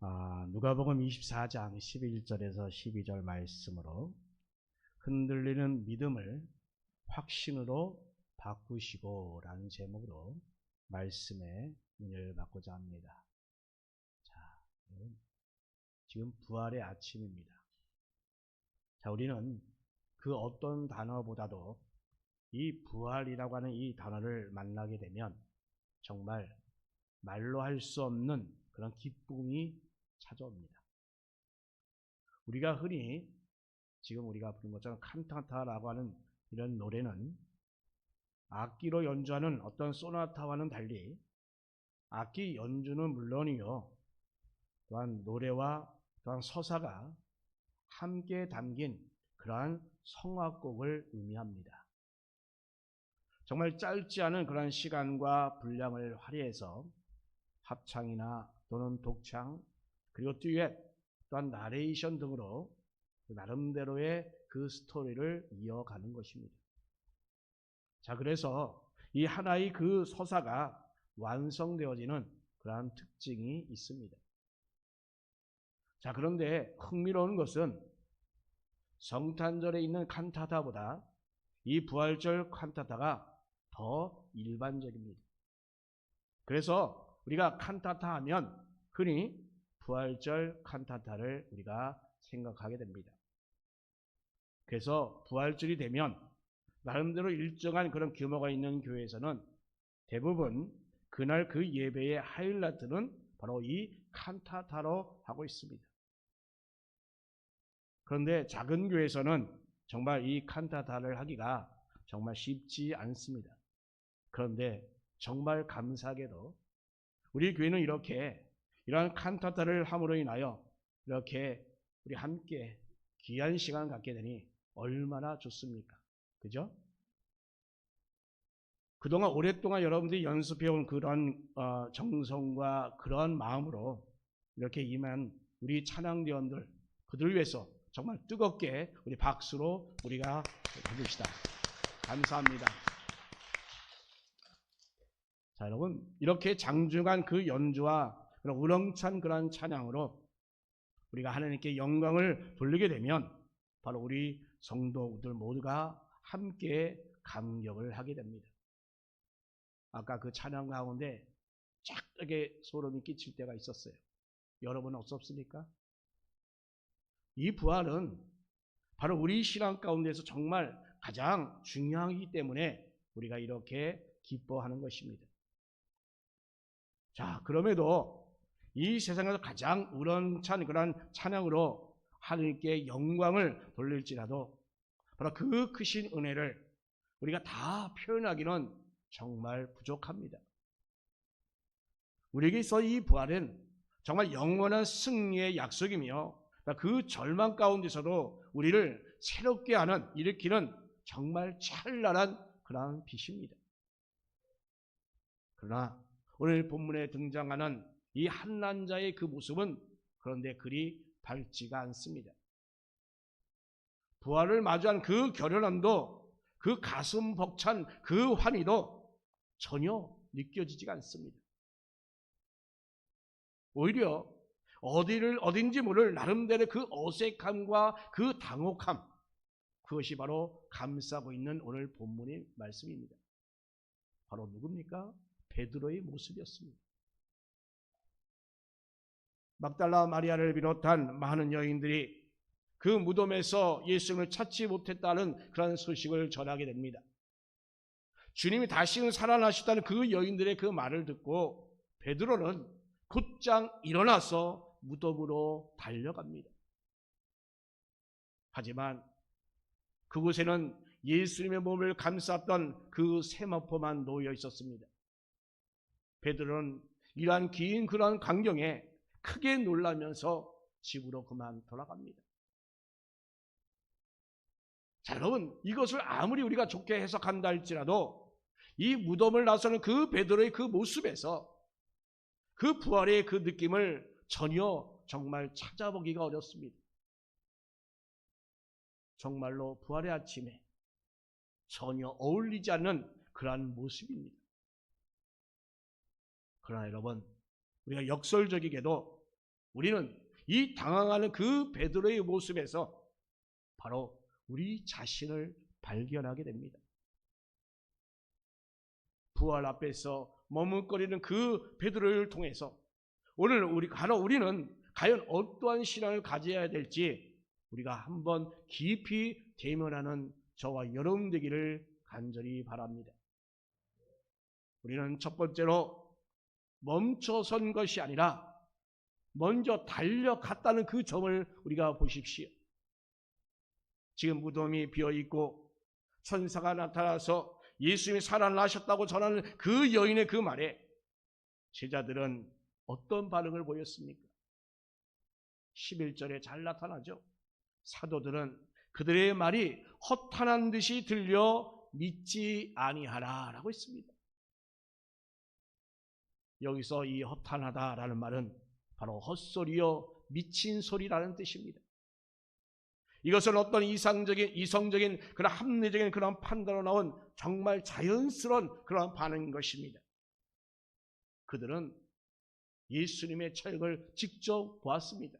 누가복음 24장 11절에서 12절 말씀으로 흔들리는 믿음을 확신으로 바꾸시고 라는 제목으로 말씀의 은혜를 받고자 합니다. 자, 지금 부활의 아침입니다. 자, 우리는 그 어떤 단어보다도 이 부활이라고 하는 이 단어를 만나게 되면 정말 말로 할 수 없는 그런 기쁨이 찾아옵니다. 우리가 흔히 지금 우리가 부른 것처럼 칸타타라고 하는 이런 노래는 악기로 연주하는 어떤 소나타와는 달리 악기 연주는 물론이요, 또한 노래와 또한 서사가 함께 담긴 그러한 성화곡을 의미합니다. 정말 짧지 않은 그런 시간과 분량을 할애해서 합창이나 또는 독창, 그리고 듀엣, 또한 나레이션 등으로 나름대로의 그 스토리를 이어가는 것입니다. 자, 그래서 이 하나의 그 서사가 완성되어지는 그러한 특징이 있습니다. 자, 그런데 흥미로운 것은 성탄절에 있는 칸타타보다 이 부활절 칸타타가 더 일반적입니다. 그래서 우리가 칸타타 하면 흔히 부활절 칸타타를 우리가 생각하게 됩니다. 그래서 부활절이 되면 나름대로 일정한 그런 규모가 있는 교회에서는 대부분 그날 그 예배의 하이라이트는 바로 이 칸타타로 하고 있습니다. 그런데 작은 교회에서는 정말 이 칸타타를 하기가 정말 쉽지 않습니다. 그런데 정말 감사하게도 우리 교회는 이렇게 이러한 칸타타를 함으로 인하여 이렇게 우리 함께 귀한 시간을 갖게 되니 얼마나 좋습니까? 그죠? 그동안 오랫동안 여러분들이 연습해온 그런 정성과 그런 마음으로 이렇게 임한 우리 찬양대원들, 그들 위해서 정말 뜨겁게 우리 박수로 우리가 해봅시다. 감사합니다. 자, 여러분, 이렇게 장중한 그 연주와 그런 우렁찬 그런 찬양으로 우리가 하나님께 영광을 돌리게 되면 바로 우리 성도들 모두가 함께 감격을 하게 됩니다. 아까 그 찬양 가운데 쫙 이렇게 소름이 끼칠 때가 있었어요. 여러분은 없었습니까? 이 부활은 바로 우리 신앙 가운데서 정말 가장 중요하기 때문에 우리가 이렇게 기뻐하는 것입니다. 자, 그럼에도 이 세상에서 가장 우렁찬 그런 찬양으로 하나님께 영광을 돌릴지라도 바로 그 크신 은혜를 우리가 다 표현하기는 정말 부족합니다. 우리에게 있어 이 부활은 정말 영원한 승리의 약속이며 그 절망 가운데서도 우리를 새롭게 하는, 일으키는 정말 찬란한 그런 빛입니다. 그러나 오늘 본문에 등장하는 이 한난자의 그 모습은 그런데 그리 밝지가 않습니다. 부활을 마주한 그 결연함도, 그 가슴 벅찬 그 환희도 전혀 느껴지지가 않습니다. 오히려 어딘지 모를 나름대로 그 어색함과 그 당혹함, 그것이 바로 감싸고 있는 오늘 본문의 말씀입니다. 바로 누굽니까? 베드로의 모습이었습니다. 막달라 마리아를 비롯한 많은 여인들이 그 무덤에서 예수님을 찾지 못했다는 그런 소식을 전하게 됩니다. 주님이 다시는 살아나셨다는 그 여인들의 그 말을 듣고 베드로는 곧장 일어나서 무덤으로 달려갑니다. 하지만 그곳에는 예수님의 몸을 감쌌던 그 세마포만 놓여 있었습니다. 베드로는 이러한 긴 그런 광경에 크게 놀라면서 집으로 그만 돌아갑니다. 자, 여러분, 이것을 아무리 우리가 좋게 해석한다 할지라도 이 무덤을 나서는 그 베드로의 그 모습에서 그 부활의 그 느낌을 전혀 정말 찾아보기가 어렵습니다. 정말로 부활의 아침에 전혀 어울리지 않는 그러한 모습입니다. 그러나 여러분, 우리가 역설적이게도 우리는 이 당황하는 그 베드로의 모습에서 바로 우리 자신을 발견하게 됩니다. 부활 앞에서 머뭇거리는 그 베드로를 통해서 오늘 우리는 과연 어떠한 신앙을 가져야 될지 우리가 한번 깊이 대면하는 저와 여러분 되기를 간절히 바랍니다. 우리는 첫 번째로 멈춰선 것이 아니라 먼저 달려갔다는 그 점을 우리가 보십시오. 지금 무덤이 비어있고 천사가 나타나서 예수님이 살아나셨다고 전하는 그 여인의 그 말에 제자들은 어떤 반응을 보였습니까? 11절에 잘 나타나죠. 사도들은 그들의 말이 허탄한 듯이 들려 믿지 아니하라 라고 했습니다. 여기서 이 허탄하다라는 말은 바로 헛소리요 미친 소리라는 뜻입니다. 이것은 어떤 이성적인 그런 합리적인 그런 판단으로 나온 정말 자연스러운 그런 반응인 것입니다. 그들은 예수님의 처형을 직접 보았습니다.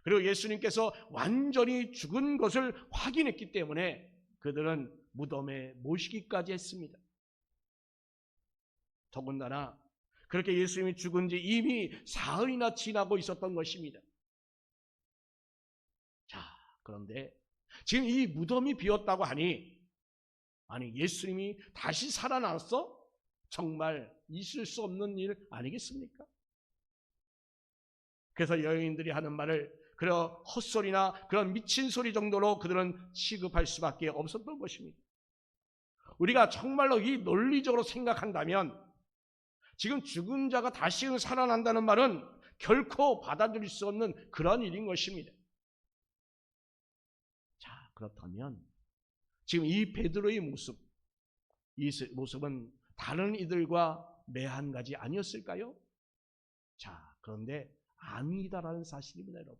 그리고 예수님께서 완전히 죽은 것을 확인했기 때문에 그들은 무덤에 모시기까지 했습니다. 더군다나 그렇게 예수님이 죽은 지 이미 사흘이나 지나고 있었던 것입니다. 자, 그런데 지금 이 무덤이 비었다고 하니 아니 예수님이 다시 살아났어? 정말 있을 수 없는 일 아니겠습니까? 그래서 여인들이 하는 말을 그런 헛소리나 그런 미친 소리 정도로 그들은 취급할 수밖에 없었던 것입니다. 우리가 정말로 이 논리적으로 생각한다면 지금 죽은 자가 다시금 살아난다는 말은 결코 받아들일 수 없는 그런 일인 것입니다. 자, 그렇다면 지금 이 베드로의 모습, 이 모습은 다른 이들과 매한 가지 아니었을까요? 자, 그런데 아니다라는 사실입니다, 여러분.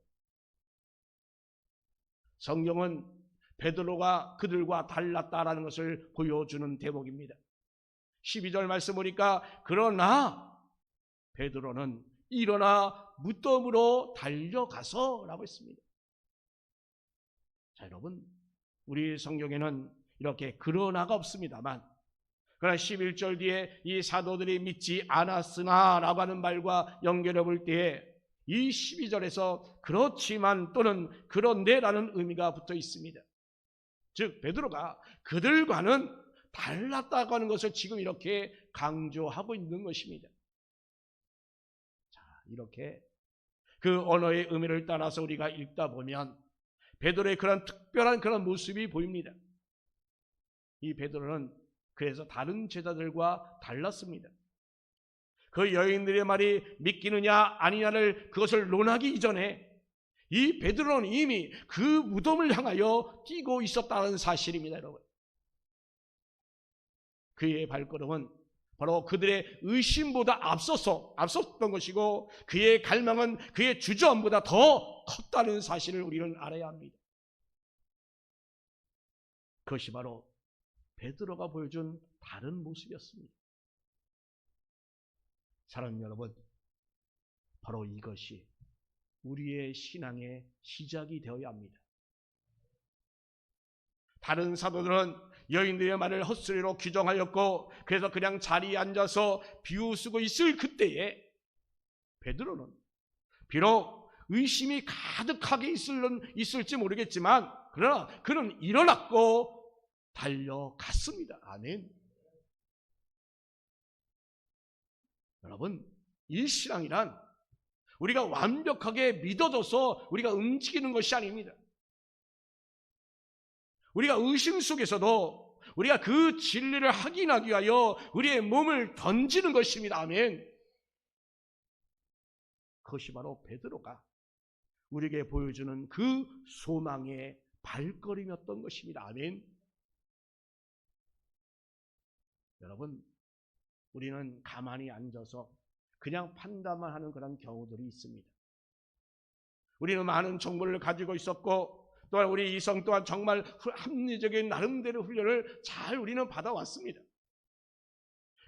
성경은 베드로가 그들과 달랐다라는 것을 보여주는 대목입니다. 12절 말씀 보니까 그러나 베드로는 일어나 무덤으로 달려가서 라고 했습니다. 자, 여러분, 우리 성경에는 이렇게 그러나가 없습니다만 그러나 11절 뒤에 이 사도들이 믿지 않았으나 라고 하는 말과 연결해 볼 때에 이 12절에서 그렇지만 또는 그런데 라는 의미가 붙어 있습니다. 즉 베드로가 그들과는 달랐다고 하는 것을 지금 이렇게 강조하고 있는 것입니다. 자, 이렇게 그 언어의 의미를 따라서 우리가 읽다 보면 베드로의 그런 특별한 그런 모습이 보입니다. 이 베드로는 그래서 다른 제자들과 달랐습니다. 그 여인들의 말이 믿기느냐 아니냐를 그것을 논하기 이전에 이 베드로는 이미 그 무덤을 향하여 뛰고 있었다는 사실입니다, 여러분. 그의 발걸음은 바로 그들의 의심보다 앞섰던 것이고 그의 갈망은 그의 주저함보다 더 컸다는 사실을 우리는 알아야 합니다. 그것이 바로 베드로가 보여준 다른 모습이었습니다. 사랑하는 여러분, 바로 이것이 우리의 신앙의 시작이 되어야 합니다. 다른 사도들은 여인들의 말을 헛소리로 규정하였고 그래서 그냥 자리에 앉아서 비웃고 있을 그때에 베드로는 비록 의심이 가득하게 있을지 모르겠지만 그러나 그는 일어났고 달려갔습니다. 아멘. 여러분, 이 신앙이란 우리가 완벽하게 믿어져서 우리가 움직이는 것이 아닙니다. 우리가 의심 속에서도 우리가 그 진리를 확인하기 위하여 우리의 몸을 던지는 것입니다. 아멘. 그것이 바로 베드로가 우리에게 보여주는 그 소망의 발걸음이었던 것입니다. 아멘. 여러분, 우리는 가만히 앉아서 그냥 판단만 하는 그런 경우들이 있습니다. 우리는 많은 정보를 가지고 있었고 또한 우리 이성 또한 정말 합리적인 나름대로 훈련을 잘 우리는 받아왔습니다.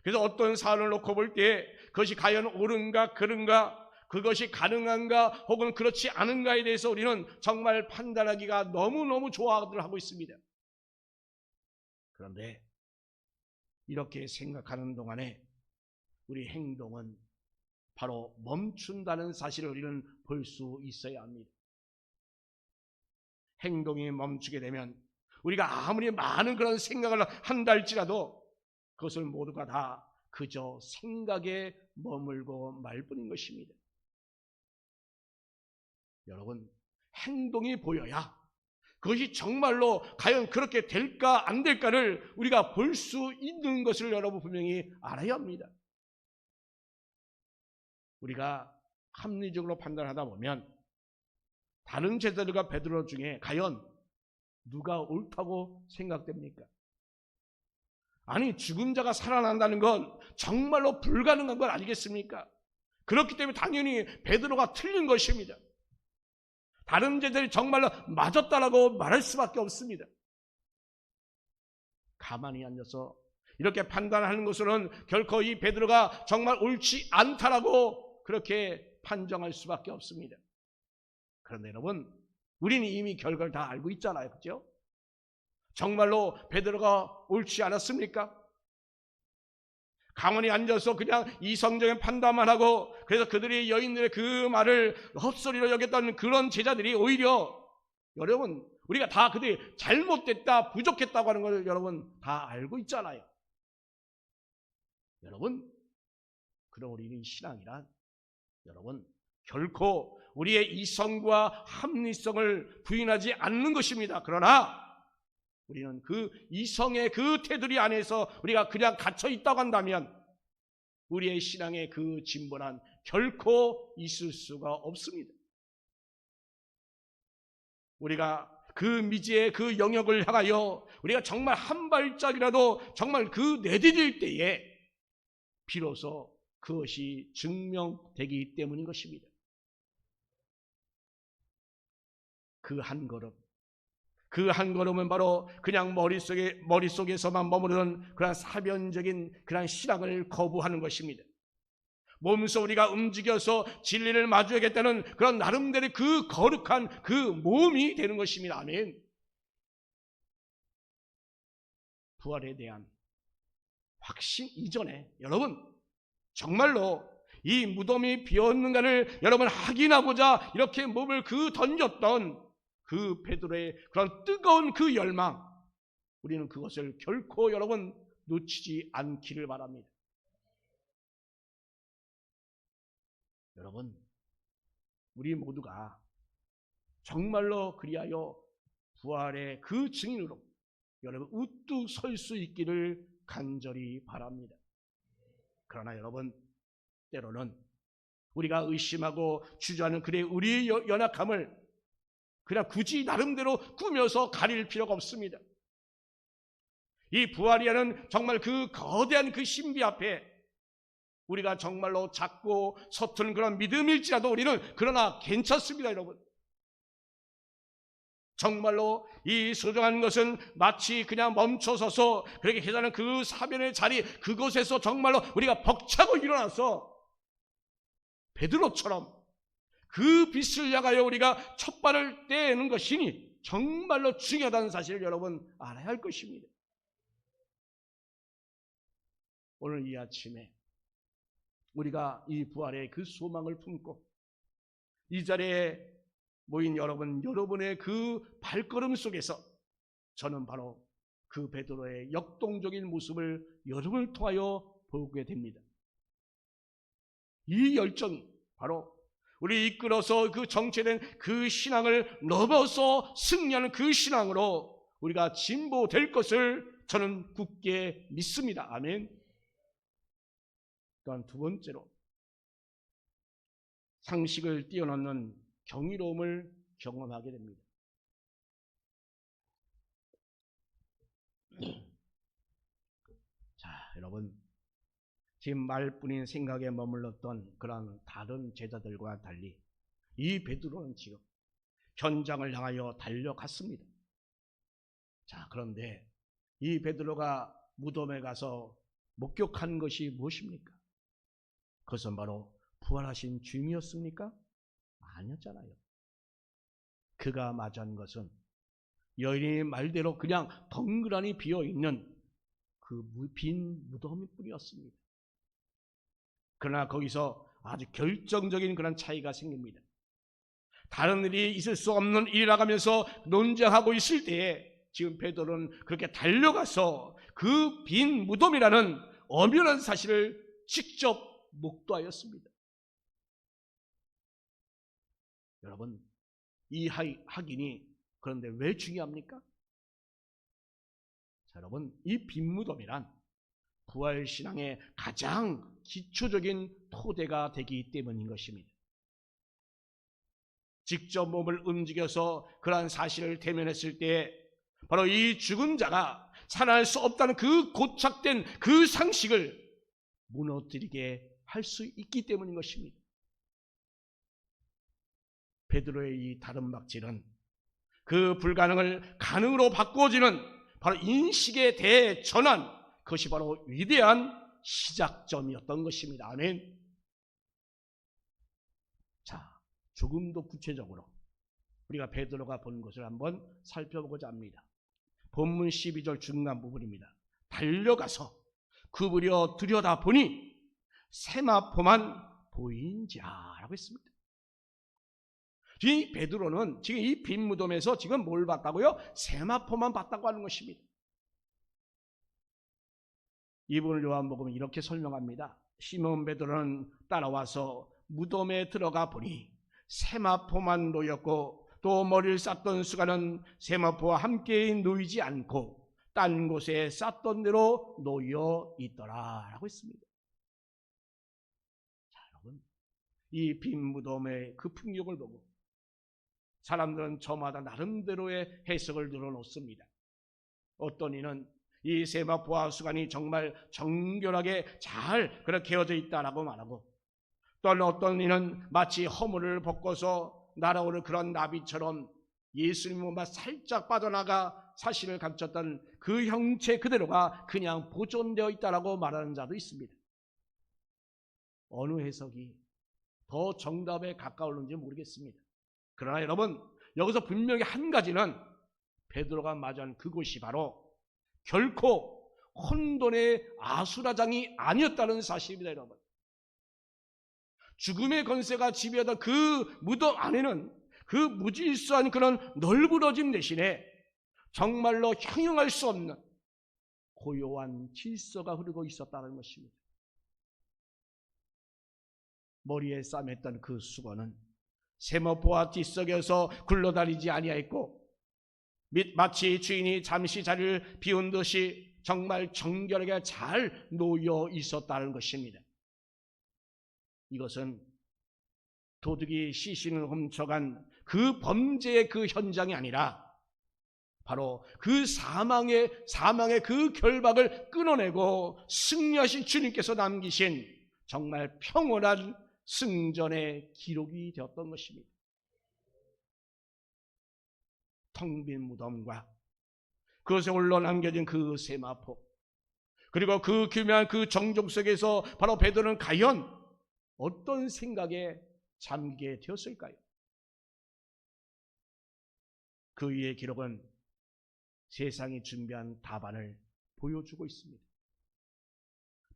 그래서 어떤 사안을 놓고 볼 때 그것이 과연 옳은가 그른가 그것이 가능한가 혹은 그렇지 않은가에 대해서 우리는 정말 판단하기가 너무너무 좋아들 하고 있습니다. 그런데 이렇게 생각하는 동안에 우리 행동은 바로 멈춘다는 사실을 우리는 볼 수 있어야 합니다. 행동이 멈추게 되면 우리가 아무리 많은 그런 생각을 한다 할지라도 그것을 모두가 다 그저 생각에 머물고 말 뿐인 것입니다. 여러분, 행동이 보여야 그것이 정말로 과연 그렇게 될까 안 될까를 우리가 볼 수 있는 것을 여러분 분명히 알아야 합니다. 우리가 합리적으로 판단하다 보면 다른 제자들과 베드로 중에 과연 누가 옳다고 생각됩니까? 아니, 죽은 자가 살아난다는 건 정말로 불가능한 건 아니겠습니까? 그렇기 때문에 당연히 베드로가 틀린 것입니다. 다른 제자들이 정말로 맞았다라고 말할 수밖에 없습니다. 가만히 앉아서 이렇게 판단하는 것으로는 결코 이 베드로가 정말 옳지 않다라고 그렇게 판정할 수밖에 없습니다. 그런데 여러분, 우리는 이미 결과를 다 알고 있잖아요. 그렇죠? 정말로 베드로가 옳지 않았습니까? 가만히 앉아서 그냥 이성적인 판단만 하고 그래서 그들이 여인들의 그 말을 헛소리로 여겼던 그런 제자들이 오히려 여러분 우리가 다 그들이 잘못됐다 부족했다고 하는 걸 여러분 다 알고 있잖아요. 여러분, 그럼 우리는 신앙이란 여러분 결코 우리의 이성과 합리성을 부인하지 않는 것입니다. 그러나 우리는 그 이성의 그 테두리 안에서 우리가 그냥 갇혀 있다고 한다면 우리의 신앙의 그 진보는 결코 있을 수가 없습니다. 우리가 그 미지의 그 영역을 향하여 우리가 정말 한 발짝이라도 정말 그 내디딜 때에 비로소 그것이 증명되기 때문인 것입니다. 그 한 걸음, 그 한 걸음은 바로 그냥 머릿속에서만 머무르는 그런 사변적인 그런 신앙을 거부하는 것입니다. 몸소 우리가 움직여서 진리를 마주하겠다는 그런 나름대로 그 거룩한 그 몸이 되는 것입니다. 아멘. 부활에 대한 확신 이전에 여러분 정말로 이 무덤이 비었는가를 여러분 확인하고자 이렇게 몸을 던졌던 그 베드로의 그런 뜨거운 그 열망, 우리는 그것을 결코 여러분 놓치지 않기를 바랍니다. 여러분, 우리 모두가 정말로 그리하여 부활의 그 증인으로 여러분 우뚝 설 수 있기를 간절히 바랍니다. 그러나 여러분, 때로는 우리가 의심하고 주저하는 그의 우리의 연약함을 그냥 굳이 나름대로 꾸며서 가릴 필요가 없습니다. 이 부활이라는 정말 그 거대한 그 신비 앞에 우리가 정말로 작고 서툰 그런 믿음일지라도 우리는 그러나 괜찮습니다. 여러분, 정말로 이 소중한 것은 마치 그냥 멈춰서서 그렇게 계산하는 그 사변의 자리 그곳에서 정말로 우리가 벅차고 일어나서 베드로처럼 그 빛을 향하여 우리가 첫 발을 떼는 것이니 정말로 중요하다는 사실을 여러분 알아야 할 것입니다. 오늘 이 아침에 우리가 이 부활의 그 소망을 품고 이 자리에 모인 여러분의 그 발걸음 속에서 저는 바로 그 베드로의 역동적인 모습을 여러분을 통하여 보게 됩니다. 이 열정이 바로 우리 이끌어서 그 정체된 그 신앙을 넘어서 승리하는 그 신앙으로 우리가 진보될 것을 저는 굳게 믿습니다. 아멘. 또한 두 번째로 상식을 뛰어넘는 경이로움을 경험하게 됩니다. 자, 여러분, 지금 말뿐인 생각에 머물렀던 그런 다른 제자들과 달리 이 베드로는 지금 현장을 향하여 달려갔습니다. 자, 그런데 이 베드로가 무덤에 가서 목격한 것이 무엇입니까? 그것은 바로 부활하신 주님이었습니까? 아니었잖아요. 그가 맞은 것은 여인의 말대로 그냥 덩그러니 비어있는 그 빈 무덤일 뿐이었습니다. 그러나 거기서 아주 결정적인 그런 차이가 생깁니다. 다른 일이 있을 수 없는 일이라 하면서 논쟁하고 있을 때에 지금 베드로는 그렇게 달려가서 그 빈 무덤이라는 엄연한 사실을 직접 목도하였습니다. 여러분, 이 확인이 그런데 왜 중요합니까? 자, 여러분, 이 빈 무덤이란 부활신앙의 가장 기초적인 토대가 되기 때문인 것입니다. 직접 몸을 움직여서 그러한 사실을 대면했을 때 바로 이 죽은 자가 살아날 수 없다는 그 고착된 그 상식을 무너뜨리게 할 수 있기 때문인 것입니다. 베드로의 이 다른 막질은 그 불가능을 가능으로 바꾸어지는 바로 인식의 대전환, 그것이 바로 위대한 시작점이었던 것입니다. 아멘. 자, 조금 더 구체적으로 우리가 베드로가 본 것을 한번 살펴보고자 합니다. 본문 12절 중간 부분입니다. 달려가서 구부려 들여다보니 세마포만 보인지라고 했습니다. 이 베드로는 지금 이 빈 무덤에서 지금 뭘 봤다고요? 세마포만 봤다고 하는 것입니다. 이분을 요한복음은 이렇게 설명합니다. 시몬 베드로는 따라와서 무덤에 들어가 보니 세마포만 놓였고 또 머리를 쌌던 수건은 세마포와 함께 놓이지 않고 딴 곳에 쌌던 대로 놓여 있더라 라고 했습니다. 자, 여러분, 이 빈 무덤의 그 풍경을 보고 사람들은 저마다 나름대로의 해석을 늘어놓습니다. 어떤 이는 이 세마포와 수건이 정말 정결하게 잘 그렇게 개어져 있다라고 말하고, 또 어떤 이는 마치 허물을 벗고서 날아오는 그런 나비처럼 예수님 몸만 살짝 빠져나가 사실을 감췄던 그 형체 그대로가 그냥 보존되어 있다라고 말하는 자도 있습니다. 어느 해석이 더 정답에 가까울는지 모르겠습니다. 그러나 여러분, 여기서 분명히 한 가지는 베드로가 맞은 그곳이 바로 결코 혼돈의 아수라장이 아니었다는 사실입니다. 여러분, 죽음의 권세가 지배하던 그 무덤 안에는 그 무질서한 그런 널브러짐 대신에 정말로 형용할 수 없는 고요한 질서가 흐르고 있었다는 것입니다. 머리에 싸맸던 그 수건은 세마포와 뒤섞여서 굴러다니지 아니하였고 마치 주인이 잠시 자리를 비운 듯이 정말 정결하게 잘 놓여 있었다는 것입니다. 이것은 도둑이 시신을 훔쳐간 그 범죄의 그 현장이 아니라 바로 그 사망의 그 결박을 끊어내고 승리하신 주님께서 남기신 정말 평온한 승전의 기록이 되었던 것입니다. 텅 빈 무덤과 그것에 홀로 남겨진 그 세마포, 그리고 그 교묘한 그 정적 속에서 바로 베드로는 과연 어떤 생각에 잠기게 되었을까요? 그 위의 기록은 세상이 준비한 답안을 보여주고 있습니다.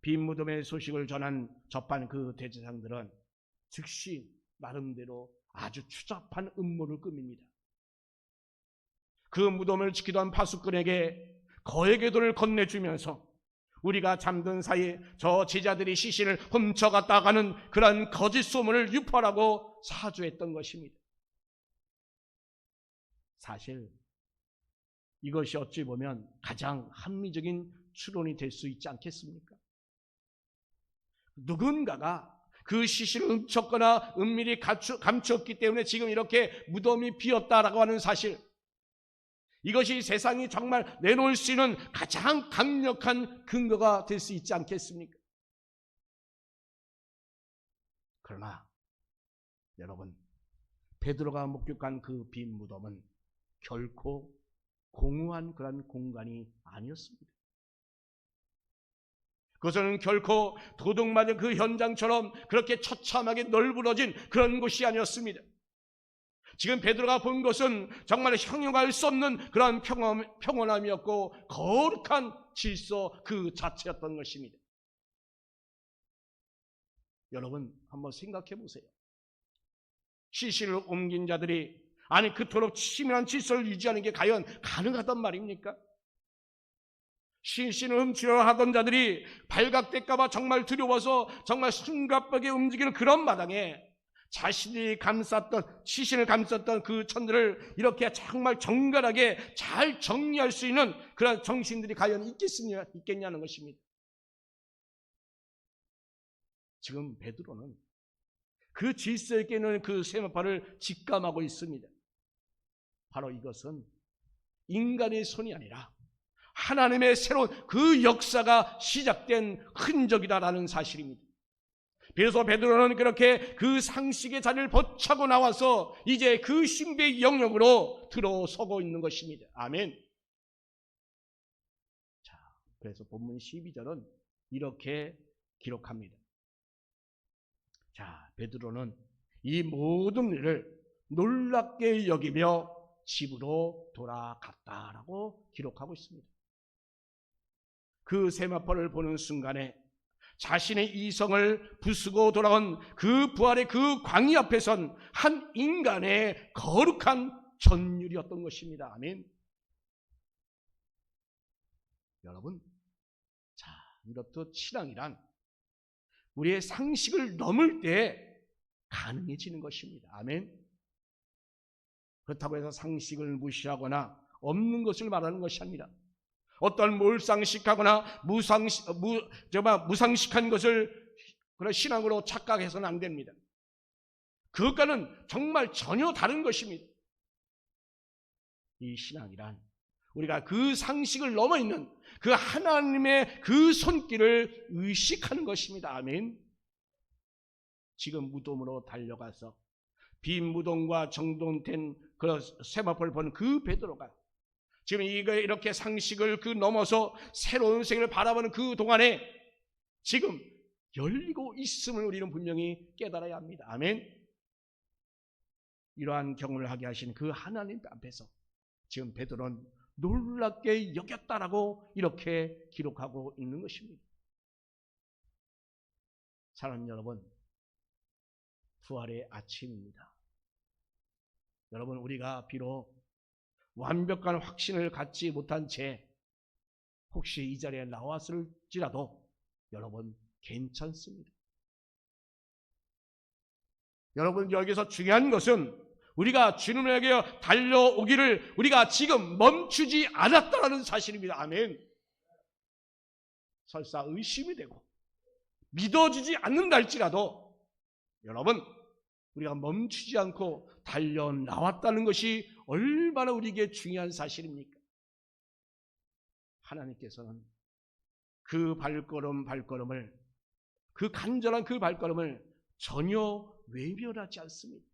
빈 무덤의 소식을 접한 그 대제사장들은 즉시 나름대로 아주 추잡한 음모를 꾸밉니다. 그 무덤을 지키던 파수꾼에게 거액의 돈을 건네주면서 우리가 잠든 사이에 저 제자들이 시신을 훔쳐갔다가는 그런 거짓 소문을 유포하라고 사주했던 것입니다. 사실 이것이 어찌 보면 가장 합리적인 추론이 될 수 있지 않겠습니까? 누군가가 그 시신을 훔쳤거나 은밀히 감추었기 때문에 지금 이렇게 무덤이 비었다라고 하는 사실, 이것이 세상이 정말 내놓을 수 있는 가장 강력한 근거가 될 수 있지 않겠습니까? 그러나 여러분, 베드로가 목격한 그 빈 무덤은 결코 공허한 그런 공간이 아니었습니다. 그것은 결코 도둑맞은 그 현장처럼 그렇게 처참하게 널브러진 그런 곳이 아니었습니다. 지금 베드로가 본 것은 정말 형용할 수 없는 그러한 평온함이었고 거룩한 질서 그 자체였던 것입니다. 여러분 한번 생각해 보세요. 시신을 옮긴 자들이 아니 그토록 치밀한 질서를 유지하는 게 과연 가능하단 말입니까? 시신을 훔치려 하던 자들이 발각될까봐 정말 두려워서 정말 숨가쁘게 움직이는 그런 마당에 자신이 감쌌던 시신을 감쌌던 그 천들을 이렇게 정말 정갈하게 잘 정리할 수 있는 그런 정신들이 과연 있겠냐는 것입니다. 지금 베드로는 그 질서에 깨는 그 세마포를 직감하고 있습니다. 바로 이것은 인간의 손이 아니라 하나님의 새로운 그 역사가 시작된 흔적이다라는 사실입니다. 그래서 베드로는 그렇게 그 상식의 자리를 벗차고 나와서 이제 그 신비의 영역으로 들어서고 있는 것입니다. 아멘. 자, 그래서 본문 12절은 이렇게 기록합니다. 자, 베드로는 이 모든 일을 놀랍게 여기며 집으로 돌아갔다라고 기록하고 있습니다. 그 세마포를 보는 순간에 자신의 이성을 부수고 돌아온 그 부활의 그 광희 앞에 선 한 인간의 거룩한 전율이었던 것입니다. 아멘. 여러분, 자, 이렇듯 신앙이란 우리의 상식을 넘을 때 가능해지는 것입니다. 아멘. 그렇다고 해서 상식을 무시하거나 없는 것을 말하는 것이 아니라 어떤 몰상식하거나 무상식한 것을 그런 신앙으로 착각해서는 안 됩니다. 그것과는 정말 전혀 다른 것입니다. 이 신앙이란 우리가 그 상식을 넘어 있는 그 하나님의 그 손길을 의식하는 것입니다. 아멘. 지금 무덤으로 달려가서 빈 무덤과 정돈된 그 세마포를 보는 그 베드로가 지금 이렇게 상식을 그 넘어서 새로운 세계를 바라보는 그 동안에 지금 열리고 있음을 우리는 분명히 깨달아야 합니다. 아멘. 이러한 경험을 하게 하신 그 하나님 앞에서 지금 베드로는 놀랍게 여겼다라고 이렇게 기록하고 있는 것입니다. 사랑하는 여러분, 부활의 아침입니다. 여러분, 우리가 비록 완벽한 확신을 갖지 못한 채 혹시 이 자리에 나왔을지라도 여러분 괜찮습니다. 여러분, 여기서 중요한 것은 우리가 주님에게 달려오기를 우리가 지금 멈추지 않았다는 사실입니다. 아멘. 설사 의심이 되고 믿어지지 않는다 할지라도 여러분, 우리가 멈추지 않고 달려나왔다는 것이 얼마나 우리에게 중요한 사실입니까? 하나님께서는 그 발걸음을 그 간절한 그 발걸음을 전혀 외면하지 않습니다.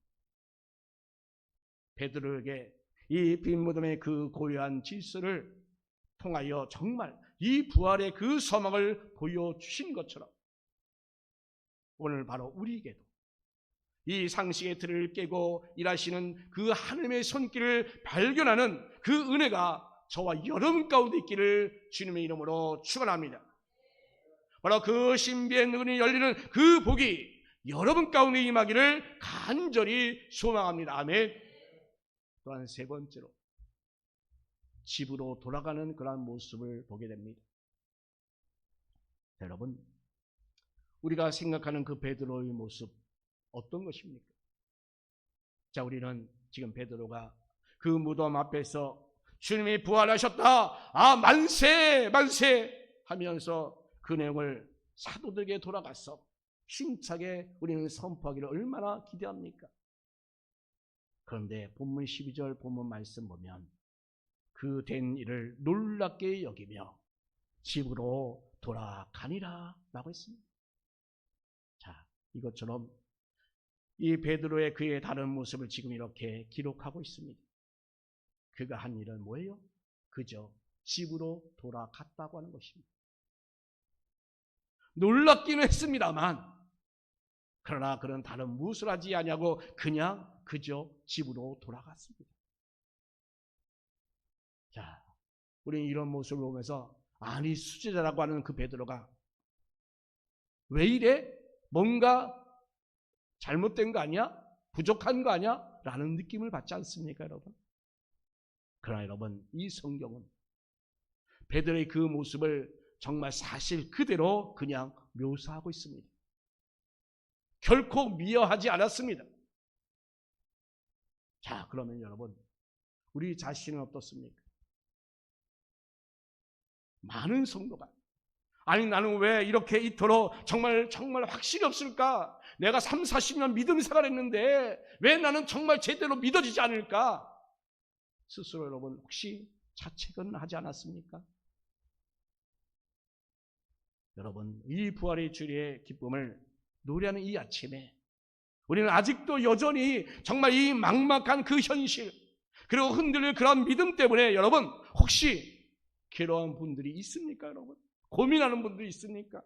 베드로에게 이 빈 무덤의 그 고요한 질서를 통하여 정말 이 부활의 그 소망을 보여주신 것처럼 오늘 바로 우리에게도 이 상식의 틀을 깨고 일하시는 그 하나님의 손길을 발견하는 그 은혜가 저와 여러분 가운데 있기를 주님의 이름으로 축원합니다. 바로 그 신비의 눈이 열리는 그 복이 여러분 가운데 임하기를 간절히 소망합니다. 아멘. 또한 세 번째로 집으로 돌아가는 그러한 모습을 보게 됩니다. 여러분, 우리가 생각하는 그 베드로의 모습 어떤 것입니까? 자, 우리는 지금 베드로가 그 무덤 앞에서 주님이 부활하셨다, 아 만세 만세 하면서 그 내용을 사도들에게 돌아가서 힘차게 우리는 선포하기를 얼마나 기대합니까? 그런데 본문 12절 본문 말씀 보면 그 된 일을 놀랍게 여기며 집으로 돌아가니라 라고 했습니다. 자, 이것처럼 이 베드로의 그의 다른 모습을 지금 이렇게 기록하고 있습니다. 그가 한 일은 뭐예요? 그저 집으로 돌아갔다고 하는 것입니다. 놀랍기는 했습니다만, 그러나 그는 다른 무엇을 하지 아니하고 그저 집으로 돌아갔습니다. 자, 우리는 이런 모습을 보면서 아니 수제자라고 하는 그 베드로가 왜 이래? 뭔가 잘못된 거 아니야? 부족한 거 아니야? 라는 느낌을 받지 않습니까, 여러분? 그러나 여러분, 이 성경은 베드로의 그 모습을 정말 사실 그대로 그냥 묘사하고 있습니다. 결코 미워하지 않았습니다. 자, 그러면 여러분, 우리 자신은 어떻습니까? 많은 성도가 아니 나는 왜 이렇게 이토록 정말 확실히 없을까? 내가 30-40년 믿음 생활했는데 왜 나는 정말 제대로 믿어지지 않을까? 스스로 여러분 혹시 자책은 하지 않았습니까? 여러분, 이 부활의 주일의 기쁨을 노래하는 이 아침에 우리는 아직도 여전히 정말 이 막막한 그 현실, 그리고 흔들릴 그런 믿음 때문에 여러분 혹시 괴로운 분들이 있습니까? 여러분, 고민하는 분들이 있습니까?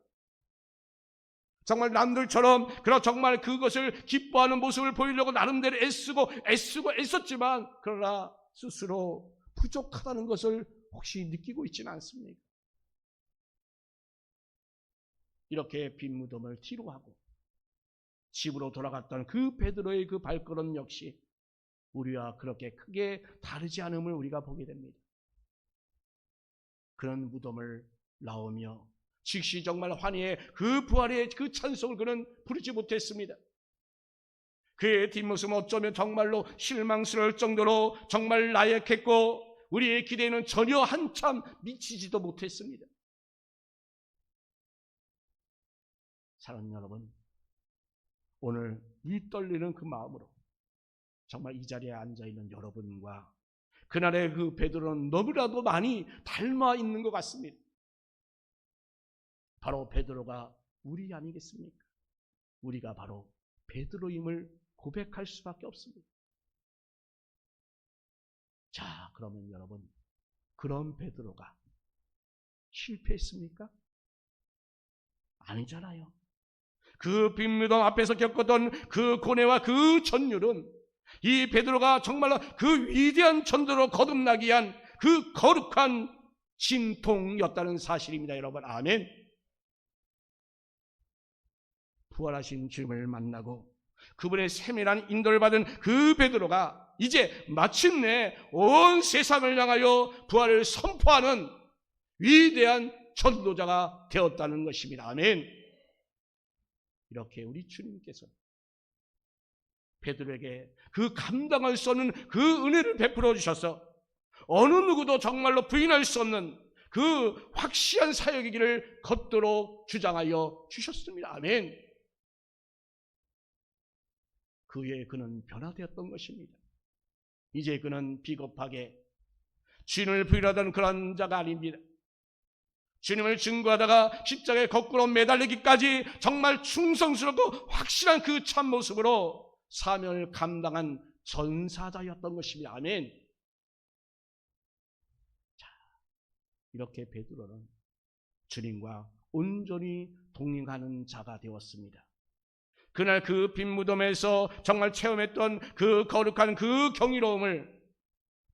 정말 남들처럼 정말 그것을 기뻐하는 모습을 보이려고 나름대로 애쓰고 애썼지만 그러나 스스로 부족하다는 것을 혹시 느끼고 있지는 않습니까? 이렇게 빈 무덤을 뒤로 하고 집으로 돌아갔던 그 베드로의 그 발걸음 역시 우리와 그렇게 크게 다르지 않음을 우리가 보게 됩니다. 그런 무덤을 나오며 즉시 정말 환희의 그 부활의 그 찬송을 그는 부르지 못했습니다. 그의 뒷모습은 어쩌면 정말로 실망스러울 정도로 정말 나약했고 우리의 기대에는 전혀 한참 미치지도 못했습니다. 사랑하는 여러분, 오늘 이 떨리는 그 마음으로 정말 이 자리에 앉아있는 여러분과 그날의 그 베드로는 너무나도 많이 닮아 있는 것 같습니다. 바로 베드로가 우리 아니겠습니까? 우리가 바로 베드로임을 고백할 수밖에 없습니다. 자, 그러면 여러분, 그런 베드로가 실패했습니까? 아니잖아요. 그 빈무덤 앞에서 겪었던 그 고뇌와 그 전율은 이 베드로가 정말로 그 위대한 전도로 거듭나기 위한 그 거룩한 진통이었다는 사실입니다. 여러분, 아멘. 부활하신 주님을 만나고 그분의 세밀한 인도를 받은 그 베드로가 이제 마침내 온 세상을 향하여 부활을 선포하는 위대한 전도자가 되었다는 것입니다. 아멘. 이렇게 우리 주님께서 베드로에게 그 감당할 수 없는 그 은혜를 베풀어 주셔서 어느 누구도 정말로 부인할 수 없는 그 확실한 사역의 길을 걷도록 주장하여 주셨습니다. 아멘. 그 후에 그는 변화되었던 것입니다. 이제 그는 비겁하게 주님을 부인하던 그런 자가 아닙니다. 주님을 증거하다가 십자가에 거꾸로 매달리기까지 정말 충성스럽고 확실한 그 참모습으로 사명을 감당한 전사자였던 것입니다. 아멘. 자, 이렇게 베드로는 주님과 온전히 동행하는 자가 되었습니다. 그날 그 빈 무덤에서 정말 체험했던 그 거룩한 그 경이로움을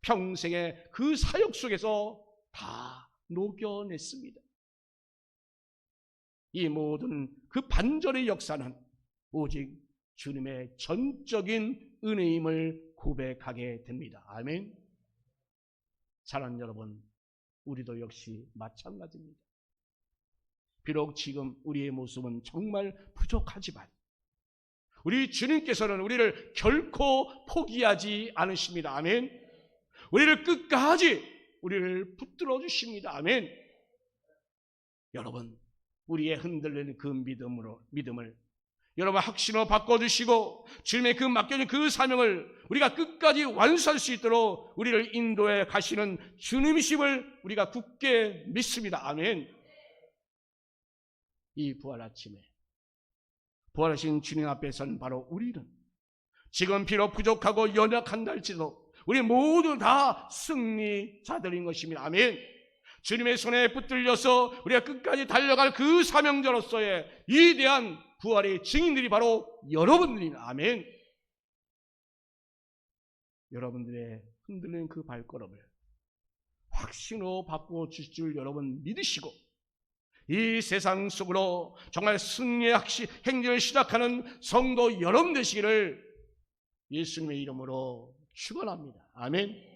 평생의 그 사역 속에서 다 녹여냈습니다. 이 모든 그 반절의 역사는 오직 주님의 전적인 은혜임을 고백하게 됩니다. 아멘. 사랑하는 여러분, 우리도 역시 마찬가지입니다. 비록 지금 우리의 모습은 정말 부족하지만 우리 주님께서는 우리를 결코 포기하지 않으십니다. 아멘. 우리를 끝까지 우리를 붙들어 주십니다. 아멘. 여러분, 우리의 흔들리는 그 믿음을 여러분 확신으로 바꿔주시고 주님의 그 맡겨진 그 사명을 우리가 끝까지 완수할 수 있도록 우리를 인도해 가시는 주님이심을 우리가 굳게 믿습니다. 아멘. 이 부활 아침에 부활하신 주님 앞에 선 바로 우리는 지금 비록 부족하고 연약한다 할지라도 우리 모두 다 승리자들인 것입니다. 아멘. 주님의 손에 붙들려서 우리가 끝까지 달려갈 그 사명자로서의 위대한 부활의 증인들이 바로 여러분들입니다. 아멘. 여러분들의 흔들리는 그 발걸음을 확신으로 바꾸어 주실 줄 여러분 믿으시고, 이 세상 속으로 정말 승리의 행진을 시작하는 성도 여러분 되시기를 예수님의 이름으로 축원합니다. 아멘.